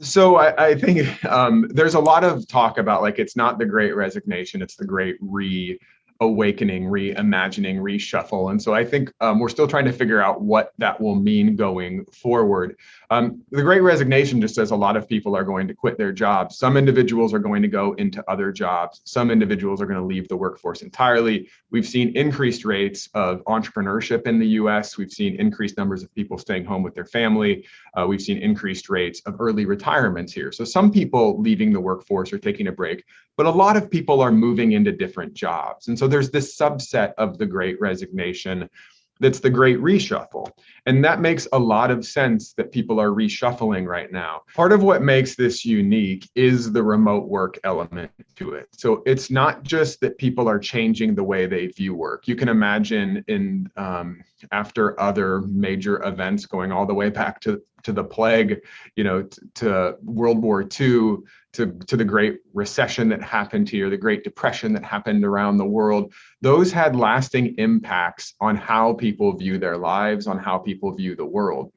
So I think there's a lot of talk about like it's not the Great Resignation, it's the Great Reawakening, reimagining, reshuffle. And so I think we're still trying to figure out what that will mean going forward. The Great Resignation just says a lot of people are going to quit their jobs. Some individuals are going to go into other jobs. Some individuals are going to leave the workforce entirely. We've seen increased rates of entrepreneurship in the US. We've seen increased numbers of people staying home with their family. We've seen increased rates of early retirements here. So some people leaving the workforce or taking a break, but a lot of people are moving into different jobs. And so there's this subset of the Great Resignation that's the Great Reshuffle. And that makes a lot of sense that people are reshuffling right now. Part of what makes this unique is the remote work element to it. So it's not just that people are changing the way they view work. You can imagine in after other major events going all the way back to the plague, to World War II, to the Great Recession that happened here, the Great Depression that happened around the world, those had lasting impacts on how people view their lives, on how people view the world.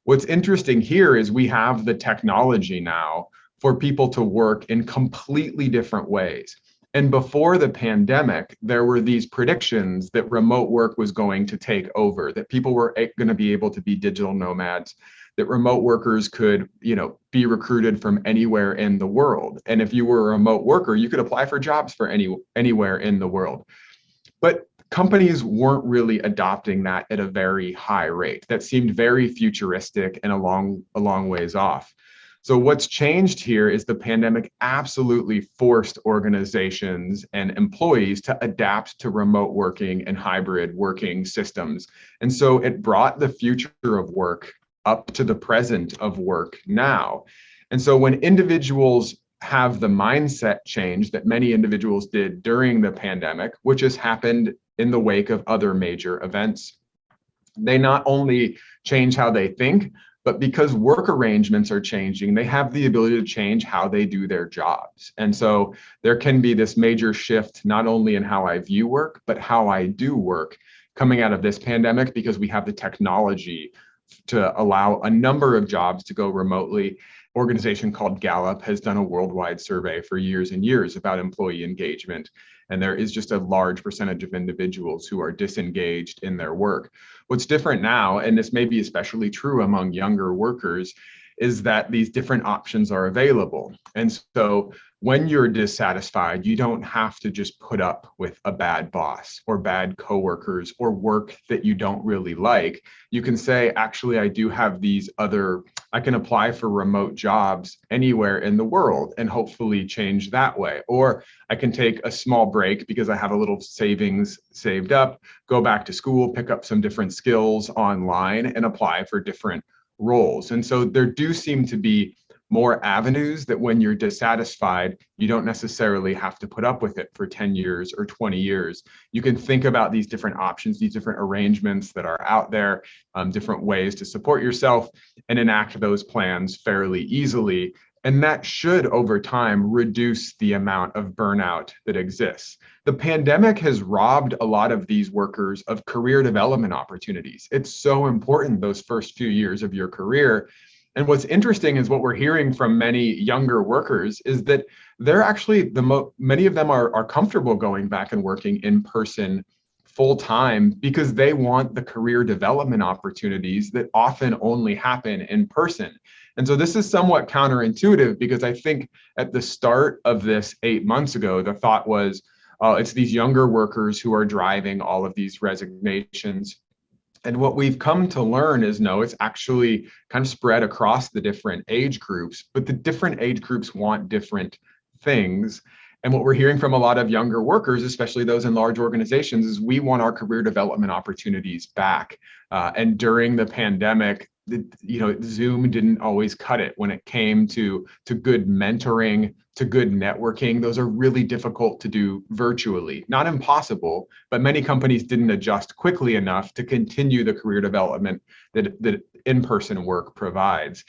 What's interesting here is we have the technology now for people to work in completely different ways. And before the pandemic, there were these predictions that remote work was going to take over, that people were going to be able to be digital nomads, that remote workers could, be recruited from anywhere in the world. And if you were a remote worker, you could apply for jobs for anywhere in the world. But companies weren't really adopting that at a very high rate. That seemed very futuristic and a long ways off. So what's changed here is the pandemic absolutely forced organizations and employees to adapt to remote working and hybrid working systems. And so it brought the future of work up to the present of work now. And so when individuals have the mindset change that many individuals did during the pandemic, which has happened in the wake of other major events, they not only change how they think, but because work arrangements are changing, they have the ability to change how they do their jobs. And so there can be this major shift, not only in how I view work, but how I do work coming out of this pandemic, because we have the technology to allow a number of jobs to go remotely. Organization called Gallup has done a worldwide survey for years and years about employee engagement. And there is just a large percentage of individuals who are disengaged in their work. What's different now, and this may be especially true among younger workers, is that these different options are available. And so when you're dissatisfied, you don't have to just put up with a bad boss or bad coworkers or work that you don't really like. You can say, actually, I do have I can apply for remote jobs anywhere in the world and hopefully change that way. Or I can take a small break because I have a little savings saved up, go back to school, pick up some different skills online and apply for different roles. And so there do seem to be more avenues that when you're dissatisfied, you don't necessarily have to put up with it for 10 years or 20 years. You can think about these different options, these different arrangements that are out there, different ways to support yourself and enact those plans fairly easily. And that should, over time, reduce the amount of burnout that exists. The pandemic has robbed a lot of these workers of career development opportunities. It's so important those first few years of your career. And what's interesting is what we're hearing from many younger workers is that they're actually many of them are comfortable going back and working in person full time because they want the career development opportunities that often only happen in person. And so this is somewhat counterintuitive because I think at the start of this 8 months ago, the thought was, it's these younger workers who are driving all of these resignations. And what we've come to learn is no, it's actually kind of spread across the different age groups, but the different age groups want different things. And what we're hearing from a lot of younger workers, especially those in large organizations, is we want our career development opportunities back. And during the pandemic, Zoom didn't always cut it when it came to good mentoring, to good networking. Those are really difficult to do virtually. Not impossible, but many companies didn't adjust quickly enough to continue the career development that in-person work provides.